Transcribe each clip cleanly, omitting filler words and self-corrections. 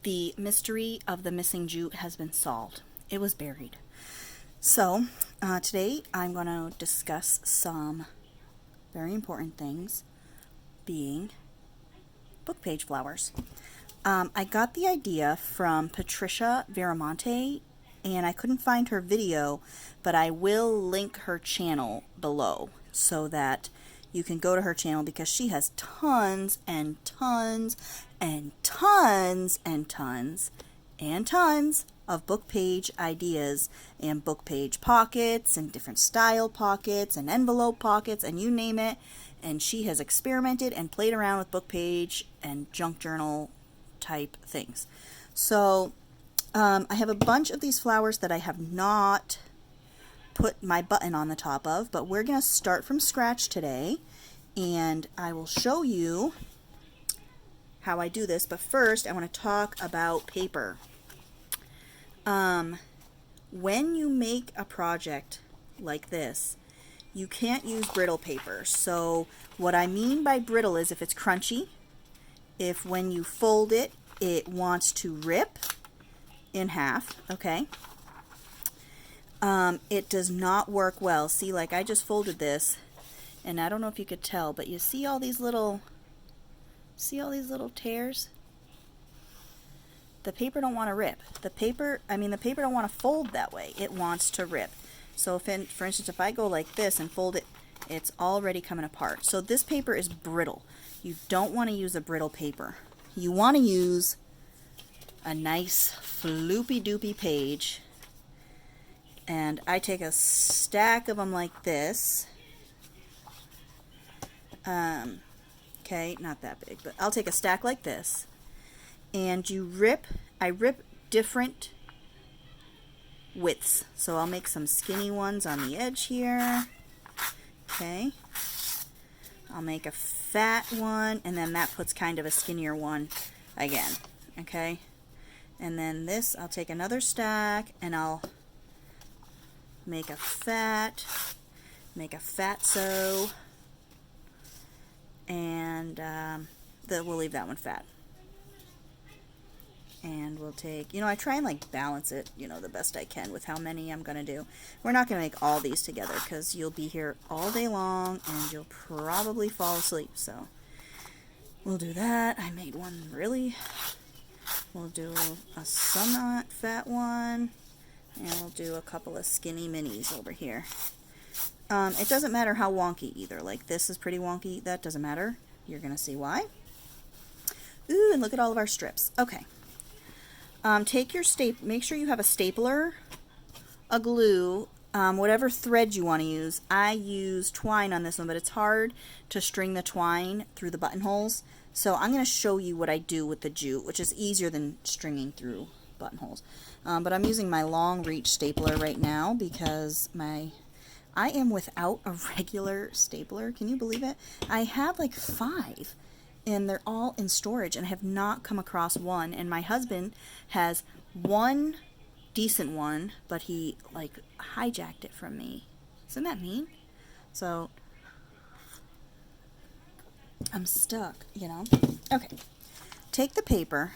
the mystery of the missing jute has been solved. It was buried. So today I'm going to discuss some very important things, being book page flowers. I got the idea from Patricia Veramonte, and I couldn't find her video, but I will link her channel below so that you can go to her channel, because she has tons and tons and tons and tons and tons of book page ideas and book page pockets and different style pockets and envelope pockets and you name it. And she has experimented and played around with book page and junk journal type things. So I have a bunch of these flowers that I have not put my button on the top of, but we're going to start from scratch today, and I will show you how I do this. But first I want to talk about paper. When you make a project like this, you can't use brittle paper. So what I mean by brittle is if it's crunchy, if when you fold it, it wants to rip in half, okay? It does not work well. See, like I just folded this, and I don't know if you could tell, but you see all these little tears? The paper don't want to rip. The paper don't want to fold that way. It wants to rip. So if for instance, if I go like this and fold it, it's already coming apart. So this paper is brittle. You don't want to use a brittle paper. You want to use a nice floopy doopy page. And I take a stack of them like this. Okay, not that big, but I'll take a stack like this. And I rip different widths. So I'll make some skinny ones on the edge here. Okay. I'll make a fat one, and then that puts kind of a skinnier one again. Okay. And then this, I'll take another stack, and I'll make a fatso, and we'll leave that one fat. And we'll take, I try and like balance it, the best I can with how many I'm going to do. We're not going to make all these together because you'll be here all day long and you'll probably fall asleep. So we'll do that. I made one really. We'll do a somewhat fat one. And we'll do a couple of skinny minis over here. It doesn't matter how wonky either. Like this is pretty wonky. That doesn't matter. You're going to see why. Ooh, and look at all of our strips. Okay. Take your make sure you have a stapler, a glue, whatever thread you want to use. I use twine on this one, but it's hard to string the twine through the buttonholes. So I'm going to show you what I do with the jute, which is easier than stringing through buttonholes. But I'm using my long reach stapler right now because I am without a regular stapler. Can you believe it? I have like 5. And they're all in storage, and I have not come across one. And my husband has one decent one, but he like hijacked it from me. Isn't that mean? So I'm stuck, Okay. Take the paper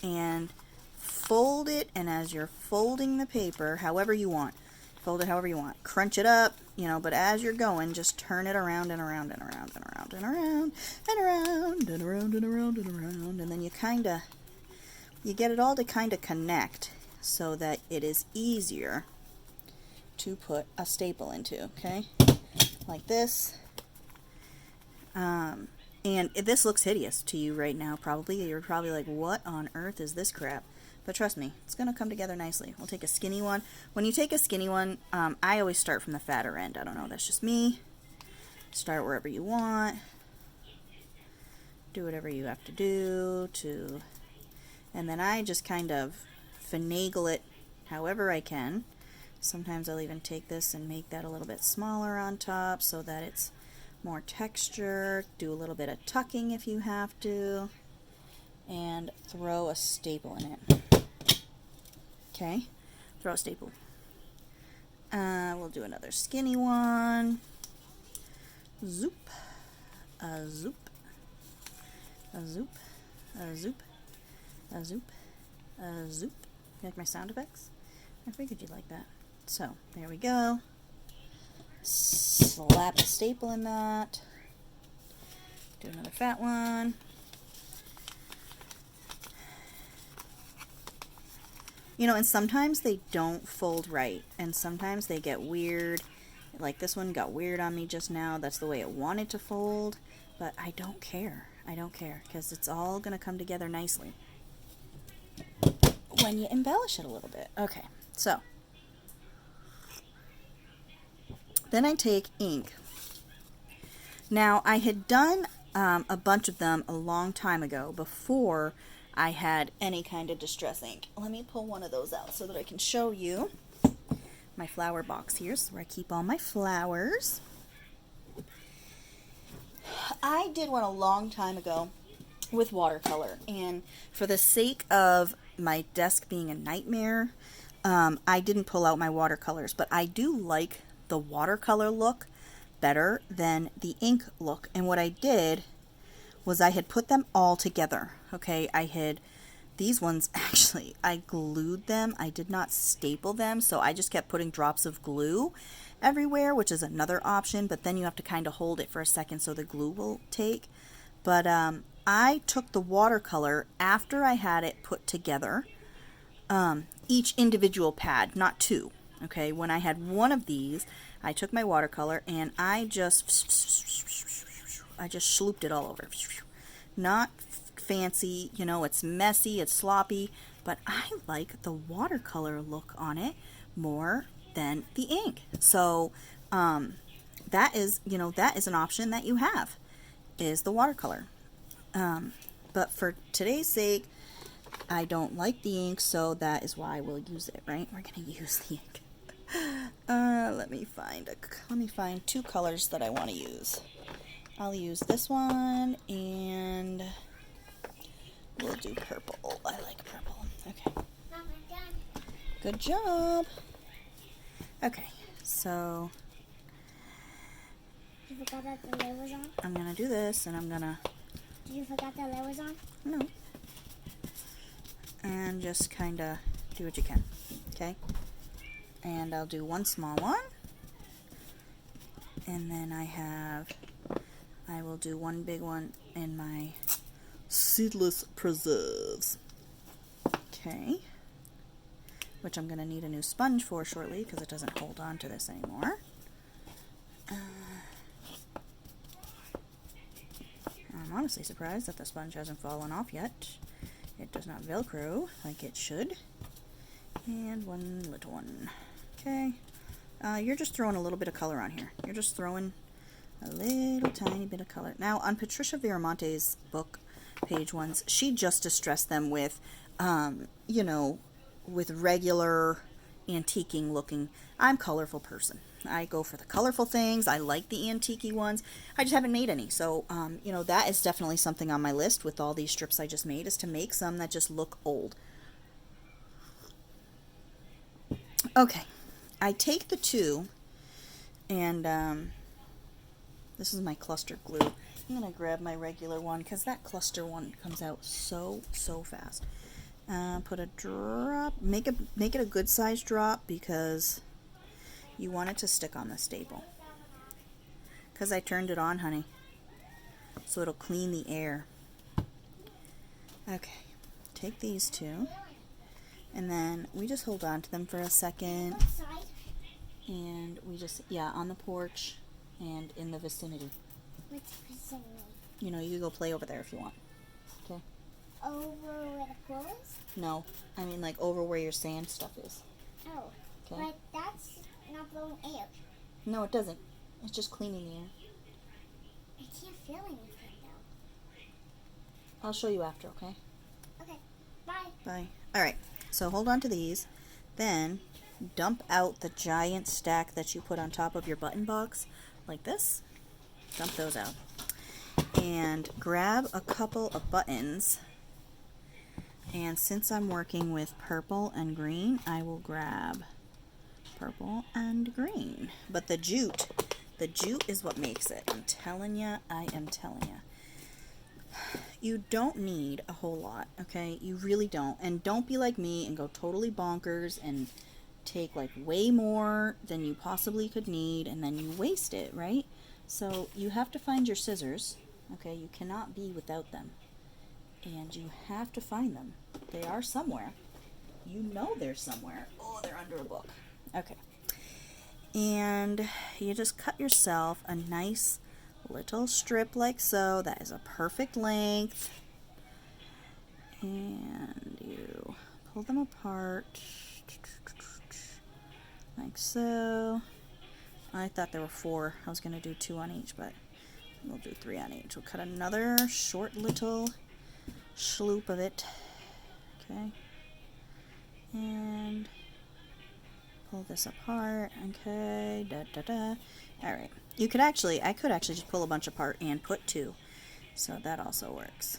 and fold it, and as you're folding the paper, however you want, fold it however you want. Crunch it up, but as you're going, just turn it around and around and around and around and around and around and around and around and around, and then you get it all to kind of connect so that it is easier to put a staple into, okay? Like this. And this looks hideous to you right now, probably. You're probably like, what on earth is this crap? But trust me, it's going to come together nicely. We'll take a skinny one. When you take a skinny one, I always start from the fatter end. I don't know, that's just me. Start wherever you want. Do whatever you have to do to... And then I just kind of finagle it however I can. Sometimes I'll even take this and make that a little bit smaller on top so that it's more texture. Do a little bit of tucking if you have to. And throw a staple in it. Okay, throw a staple. We'll do another skinny one. Zoop, a zoop, a zoop, a zoop, a zoop, a zoop. You like my sound effects? I figured you'd like that. So, there we go. Slap a staple in that. Do another fat one. You know, and sometimes they don't fold right, and sometimes they get weird. Like this one got weird on me just now. That's the way it wanted to fold, but I don't care. I don't care, because it's all going to come together nicely when you embellish it a little bit. Okay, so then I take ink. Now, I had done a bunch of them a long time ago before I had any kind of distress ink. Let me pull one of those out so that I can show you my flower box here. So where I keep all my flowers. I did one a long time ago with watercolor, and for the sake of my desk being a nightmare, I didn't pull out my watercolors, but I do like the watercolor look better than the ink look. And what I did was I had put them all together. Okay, I had these ones, actually I glued them. I did not staple them, so I just kept putting drops of glue everywhere, which is another option, but then you have to kind of hold it for a second so the glue will take. But I took the watercolor after I had it put together, each individual pad, not two. Okay, when I had one of these, I took my watercolor and I just slooped it all over. Not fancy, you know, it's messy, it's sloppy, but I like the watercolor look on it more than the ink. So that is, you know, that is an option that you have, is the watercolor. But for today's sake, I don't like the ink, so that is why we'll use it, right? We're going to use the ink. Let me find two colors that I want to use. I'll use this one, and we'll do purple. I like purple. Okay. Good job. Okay, so You forgot that the lid was on? I'm going to do this, and I'm going to... Did you forget the lid was on? No. And just kind of do what you can. Okay? And I'll do one small one. And then I will do one big one in my seedless preserves. Okay. Which I'm going to need a new sponge for shortly because it doesn't hold on to this anymore. I'm honestly surprised that the sponge hasn't fallen off yet. It does not Velcro like it should. And one little one. Okay. You're just throwing a little bit of color on here. You're just throwing a little tiny bit of color. Now, on Patricia Veramonte's book, page ones, she just distressed them with, you know, with regular antiquing looking. I'm a colorful person. I go for the colorful things. I like the antique-y ones. I just haven't made any. So, you know, that is definitely something on my list with all these strips I just made, is to make some that just look old. Okay. I take the two, and this is my cluster glue. I'm going to grab my regular one because that cluster one comes out so fast. Put a drop, make it a good size drop because you want it to stick on the staple. Because I turned it on, honey, so it'll clean the air. Okay, take these two, and then we just hold on to them for a second. And we just, yeah, on the porch and in the vicinity. Which vicinity? You know, you can go play over there if you want. Okay? Over where the pool is? No, I mean like over where your sand stuff is. Oh. Okay? But that's not blowing air. No, it doesn't. It's just cleaning the air. I can't feel anything though. I'll show you after, okay? Okay. Bye. Bye. Alright, so hold on to these. Then dump out the giant stack that you put on top of your button box, like this. Dump those out. And grab a couple of buttons. And since I'm working with purple and green, I will grab purple and green. But the jute is what makes it. I'm telling ya, I am telling ya. You don't need a whole lot, okay? You really don't. And don't be like me and go totally bonkers and take like way more than you possibly could need, and then you waste it, right? So you have to find your scissors, okay? You cannot be without them. And you have to find them. They are somewhere. You know they're somewhere. Oh, they're under a book. Okay. And you just cut yourself a nice little strip like so. That is a perfect length. And you pull them apart like so. I thought there were 4. I was going to do 2 on each, but we'll do 3 on each. We'll cut another short little sloop of it. Okay. And pull this apart. Okay. Da da da. Alright. I could actually just pull a bunch apart and put 2. So that also works.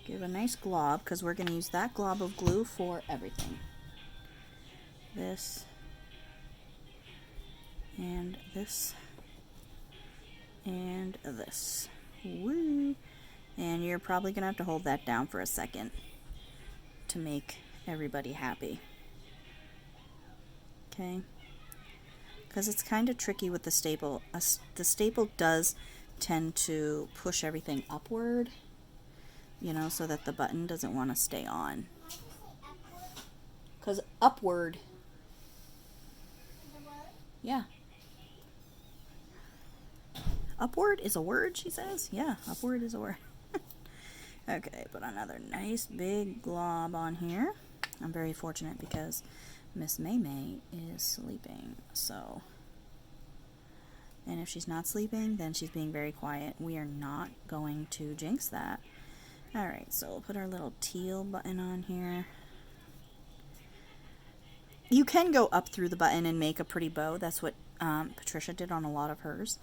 Give a nice glob, because we're going to use that glob of glue for everything. This and this and this. Woo! And you're probably going to have to hold that down for a second to make everybody happy. Okay? Because it's kind of tricky with the staple. The staple does tend to push everything upward, you know, so that the button doesn't want to stay on. Because upward. Yeah. Upward is a word, she says? Yeah, upward is a word. Okay, put another nice big glob on here. I'm very fortunate because Miss May May is sleeping, so. And if she's not sleeping, then she's being very quiet. We are not going to jinx that. Alright, so we'll put our little teal button on here. You can go up through the button and make a pretty bow. That's what Patricia did on a lot of hers.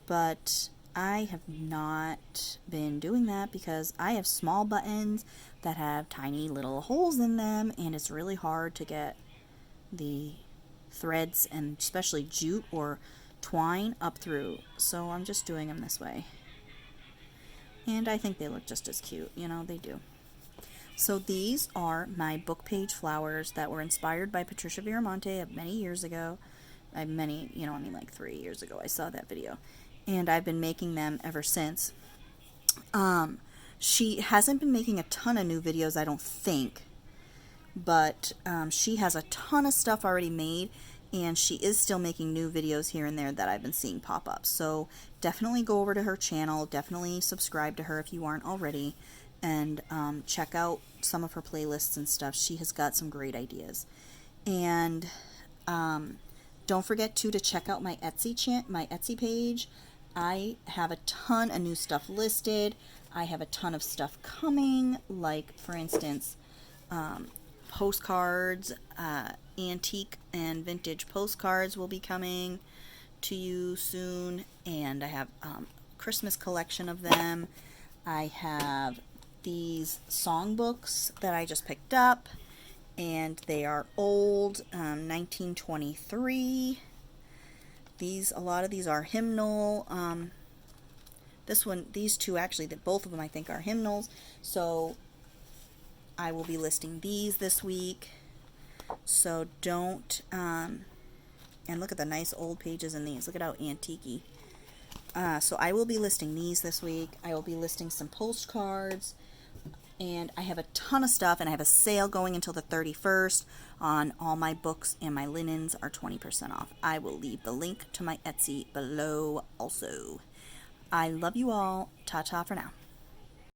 But I have not been doing that because I have small buttons that have tiny little holes in them, and it's really hard to get the threads and especially jute or twine up through. So I'm just doing them this way. And I think they look just as cute. You know, they do. So these are my book page flowers that were inspired by Patricia Veramonte many years ago. Like 3 years ago I saw that video. And I've been making them ever since. She hasn't been making a ton of new videos, I don't think. But she has a ton of stuff already made. And she is still making new videos here and there that I've been seeing pop up. So definitely go over to her channel. Definitely subscribe to her if you aren't already. And check out some of her playlists and stuff. She has got some great ideas. And don't forget to check out my Etsy page. I have a ton of new stuff listed. I have a ton of stuff coming, like for instance postcards, antique and vintage postcards will be coming to you soon, and I have Christmas collection of them. I have these songbooks that I just picked up, and they are old, 1923. A lot of these are hymnal. These two actually, both of them I think are hymnals. So I will be listing these this week. So don't, and look at the nice old pages in these. Look at how antique-y. So I will be listing these this week. I will be listing some postcards. And I have a ton of stuff, and I have a sale going until the 31st on all my books, and my linens are 20% off. I will leave the link to my Etsy below also. I love you all. Ta-ta for now.